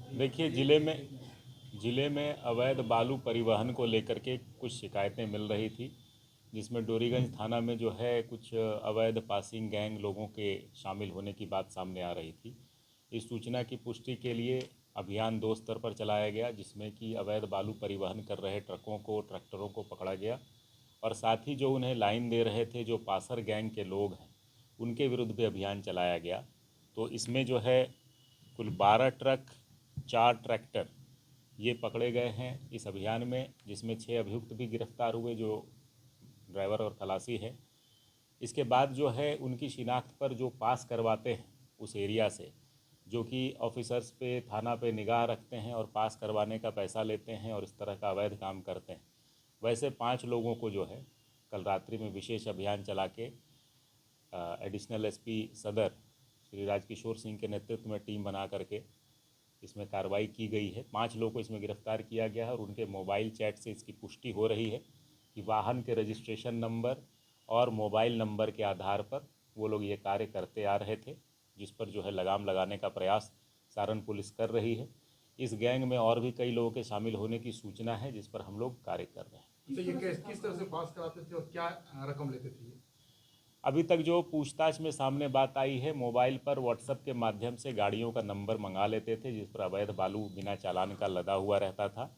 देखिए, ज़िले में अवैध बालू परिवहन को लेकर के कुछ शिकायतें मिल रही थी, जिसमें डोरीगंज थाना में जो है कुछ अवैध पासिंग गैंग लोगों के शामिल होने की बात सामने आ रही थी। इस सूचना की पुष्टि के लिए अभियान 2 स्तर पर चलाया गया, जिसमें कि अवैध बालू परिवहन कर रहे ट्रकों को, ट्रैक्टरों को पकड़ा गया और साथ ही जो उन्हें लाइन दे रहे थे, जो पासर गैंग के लोग हैं, उनके विरुद्ध भी अभियान चलाया गया। तो इसमें जो है कुल 12 ट्रक, 4 ट्रैक्टर ये पकड़े गए हैं इस अभियान में, जिसमें 6 अभियुक्त भी गिरफ्तार हुए, जो ड्राइवर और खलासी है। इसके बाद जो है उनकी शिनाख्त पर जो पास करवाते हैं उस एरिया से, जो कि ऑफिसर्स पे, थाना पे निगाह रखते हैं और पास करवाने का पैसा लेते हैं और इस तरह का अवैध काम करते हैं, वैसे 5 लोगों को जो है कल रात्रि में विशेष अभियान चला के एडिशनल एसपी सदर श्री राजकिशोर सिंह के नेतृत्व में टीम बना करके इसमें कार्रवाई की गई है। 5 लोगों को इसमें गिरफ्तार किया गया है और उनके मोबाइल चैट से इसकी पुष्टि हो रही है कि वाहन के रजिस्ट्रेशन नंबर और मोबाइल नंबर के आधार पर वो लोग ये कार्य करते आ रहे थे, जिस पर जो है लगाम लगाने का प्रयास सारण पुलिस कर रही है। इस गैंग में और भी कई लोगों के शामिल होने की सूचना है, जिस पर हम लोग कार्य कर रहे हैं। तो ये किस तरह से पास कराते थे और क्या रकम लेते थे? अभी तक जो पूछताछ में सामने बात आई है, मोबाइल पर व्हाट्सएप के माध्यम से गाड़ियों का नंबर मंगा लेते थे, जिस पर अवैध बालू बिना चालान का लदा हुआ रहता था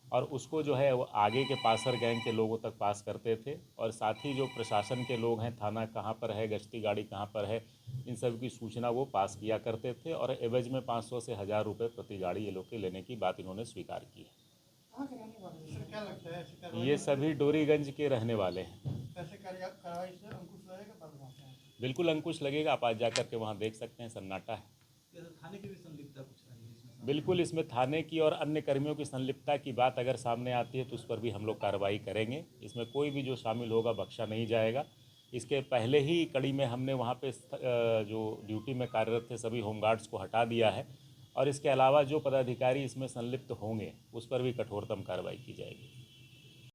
और उसको जो है वो आगे के पासर गैंग के लोगों तक पास करते थे और साथ ही जो प्रशासन के लोग हैं, थाना कहाँ पर है, गश्ती गाड़ी कहाँ पर है, इन सब की सूचना वो पास किया करते थे और एवज में 500 से 1000 रुपये प्रति गाड़ी ये लोग के लेने की बात इन्होंने स्वीकार की है। कहाँ के रहने वाले हैं? सर, क्या लगता है ऐसी कार्रवाई ये सभी डोरीगंज के रहने वाले हैं। ऐसे कार्रवाई से अंकुश लगेगा बदमाश है? बिल्कुल अंकुश लगेगा, आप आज जा कर के वहाँ देख सकते हैं, सन्नाटा है। थाने की भी संलिप्तता कुछ रही है इसमें? बिल्कुल, इसमें थाने की और अन्य कर्मियों की संलिप्तता की बात अगर सामने आती है तो उस पर भी हम लोग कार्रवाई करेंगे। इसमें कोई भी जो शामिल होगा बख्शा नहीं जाएगा। इसके पहले ही कड़ी में हमने वहाँ पे जो ड्यूटी में कार्यरत थे सभी होमगार्ड्स को हटा दिया है और इसके अलावा जो पदाधिकारी इसमें संलिप्त होंगे उस पर भी कठोरतम कार्रवाई की जाएगी।